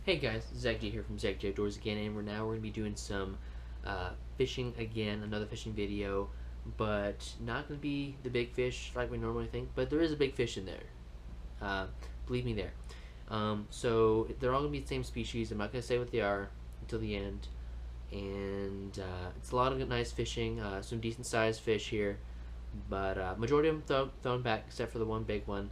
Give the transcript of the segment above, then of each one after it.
Hey guys, Zach G here from Zach J Outdoors again, and we're going to be doing some fishing again, another fishing video, but not going to be the big fish like we normally think, but there is a big fish in there. Believe me there. So they're all going to be the same species. I'm not going to say what they are until the end, and it's a lot of nice fishing, some decent sized fish here, but majority of them thrown back except for the one big one.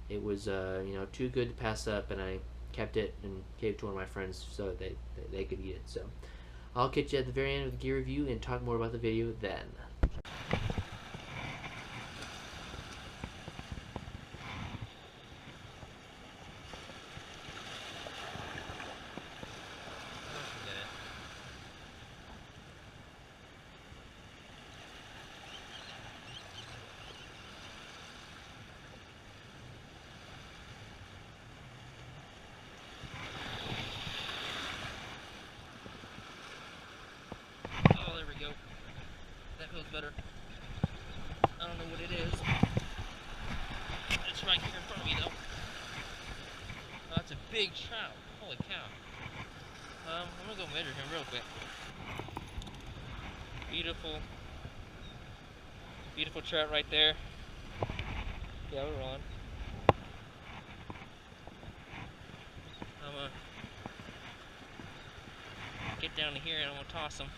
It was too good to pass up, and I kept it and gave it to one of my friends so they could eat it. So I'll catch you at the very end of the gear review and talk more about the video then. That feels better. I don't know what it is. It's right here in front of me though. Oh, that's a big trout. Holy cow. I'm gonna go measure him real quick. Beautiful trout right there. Yeah, we're on. I'm gonna get down to here and I'm gonna toss him.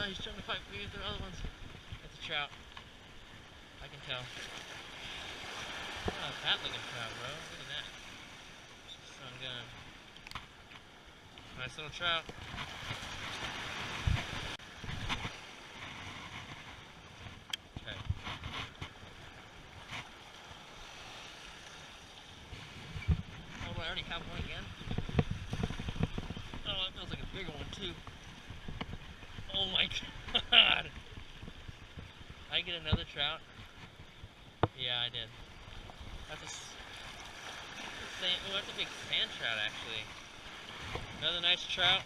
He's trying to fight me with the other ones. That's a trout. I can tell. Oh, fat looking trout, bro. Look at that. Sun gun. Nice little trout. Okay. Oh, do I already have one again? Oh, that feels like a bigger one too. Oh my god! I get another trout? Yeah, I did. That's a big sand trout actually. Another nice trout.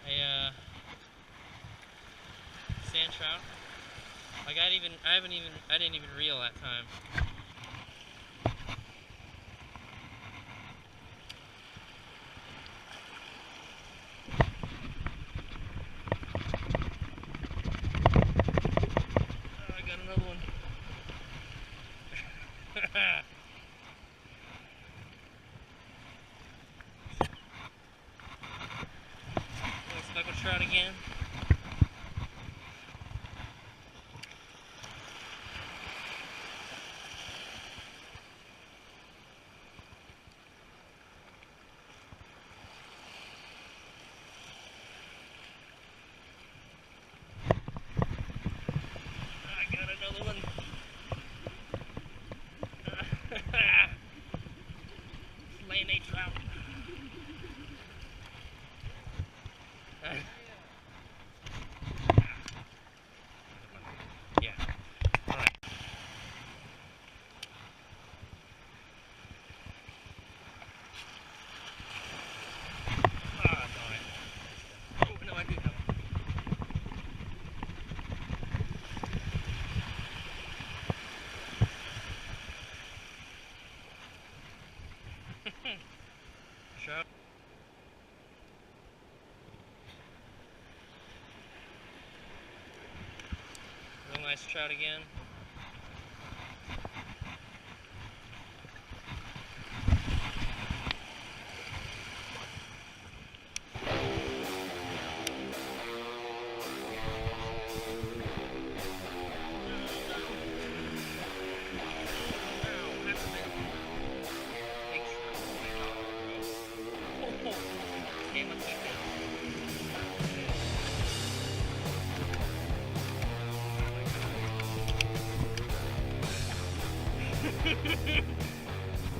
A sand trout. Like I didn't even reel that time. Speckled trout again. I got another one. Laying a trout. Yeah. All right. Ah, darn it. Oh, no, I do have one. Trout. Real nice trout again.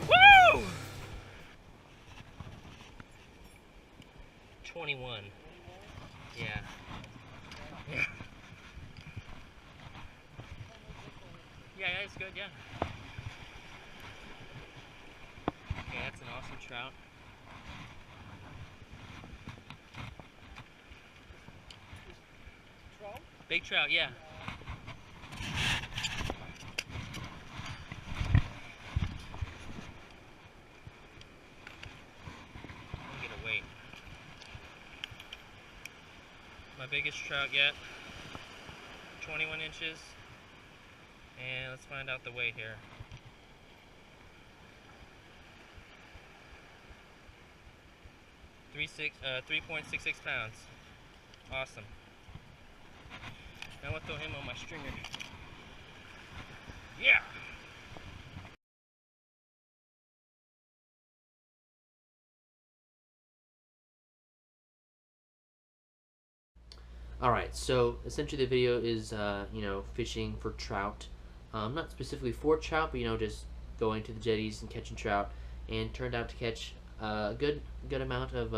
Woo! 21. Yeah. Yeah, it's good, yeah. Okay, that's an awesome trout. Trout? Big trout, yeah. Let me get a weight. My biggest trout yet. 21 inches. And let's find out the weight here. 3.66 pounds. Awesome. Now I'm gonna throw him on my stringer. Yeah! Alright, so essentially the video is, fishing for trout. Not specifically for trout, but, just going to the jetties and catching trout. And turned out to catch a good amount of,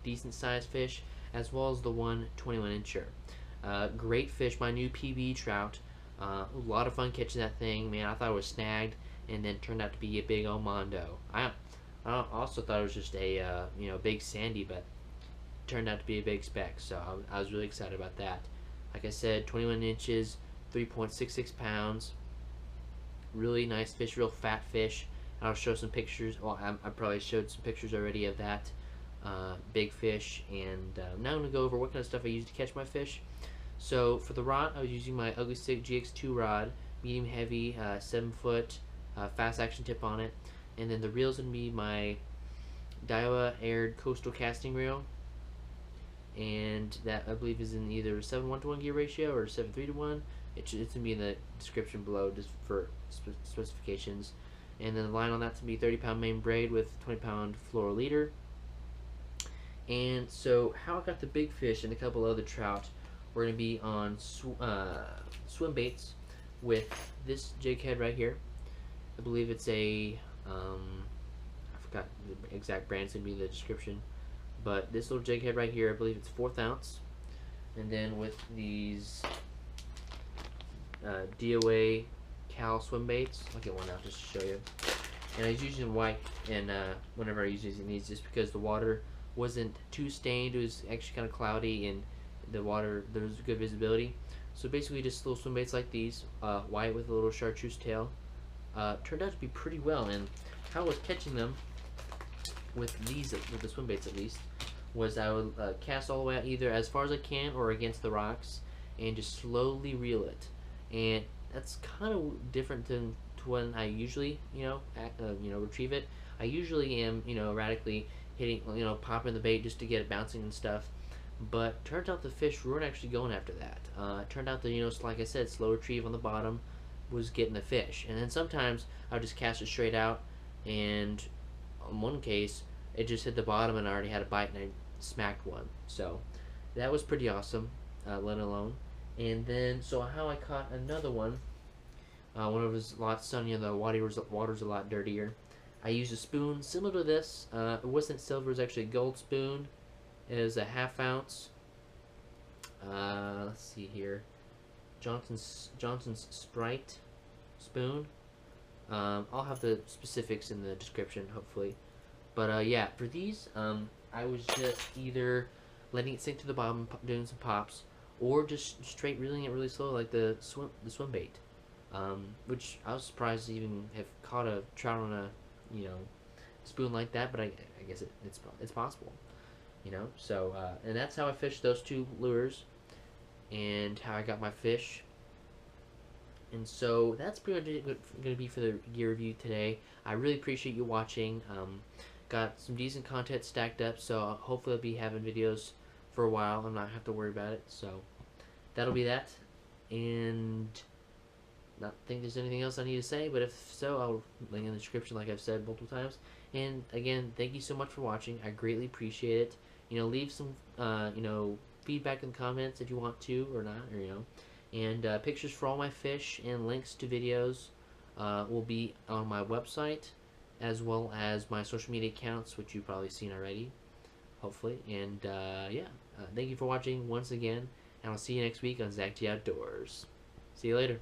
decent sized fish, as well as the one 21-incher. Great fish, my new PB trout. A lot of fun catching that thing. Man, I thought it was snagged, and then turned out to be a big old mondo. I also thought it was just a, big sandy, but turned out to be a big speck, so I was really excited about that. Like I said, 21 inches, 3.66 pounds. Really nice fish, real fat fish. I'll show some pictures. Well, I probably showed some pictures already of that big fish, and now I'm going to go over what kind of stuff I use to catch my fish. So for the rod, I was using my Ugly Stik GX2 rod, medium heavy, 7-foot, fast action tip on it, and then the reel's going to be my Daiwa aired coastal casting reel, and that I believe is in either 7:1 gear ratio or 7:3:1. It's going to be in the description below just for specifications. And then the line on that's going to be 30-pound main braid with 20-pound fluoro leader. And so how I got the big fish and a couple other trout, we're going to be on swim baits with this jighead right here. I believe it's a, I forgot the exact brand, it's going to be in the description. But this little jighead right here, I believe it's 1/4 ounce. And then with these D.O.A. C.A.L swim baits, I'll get one out just to show you. And I was using white, and whenever I was using these, just because the water wasn't too stained, it was actually kind of cloudy, and the water, there was good visibility. So basically just little swim baits like these, white with a little chartreuse tail. Turned out to be pretty well, and how I was catching them with these, with the swim baits at least, was I would cast all the way out either as far as I can or against the rocks, and just slowly reel it. And that's kind of different than to when I usually, retrieve it. I usually am, erratically hitting, popping the bait just to get it bouncing and stuff. But turns out the fish weren't actually going after that. It turned out that, like I said, slow retrieve on the bottom was getting the fish. And then sometimes I would just cast it straight out, and in one case, it just hit the bottom and I already had a bite, and I smacked one. So that was pretty awesome, let alone. And then, so how I caught another one, when it was a lot sunnier, the water's a lot dirtier. I used a spoon similar to this. It wasn't silver, it was actually a gold spoon. It is a 1/2 ounce. Let's see here. Johnson's Sprite spoon. I'll have the specifics in the description, hopefully. But yeah, for these, I was just either letting it sink to the bottom, doing some pops, or just straight reeling it really slow, like the swim bait. Which I was surprised to even have caught a trout on a, spoon like that. But I guess it's possible, So and that's how I fished those two lures, and how I got my fish. And so that's pretty much going to be for the gear review today. I really appreciate you watching. Got some decent content stacked up, so hopefully I'll be having videos for a while and not have to worry about it. So that'll be that. And not think there's anything else I need to say, but if so, I'll link in the description like I've said multiple times. And again, thank you so much for watching. I greatly appreciate it. Leave some feedback in the comments if you want to or not, and pictures for all my fish and links to videos will be on my website, as well as my social media accounts, which you've probably seen already, hopefully. And yeah, thank you for watching once again, and I'll see you next week on Zach T Outdoors. See you later.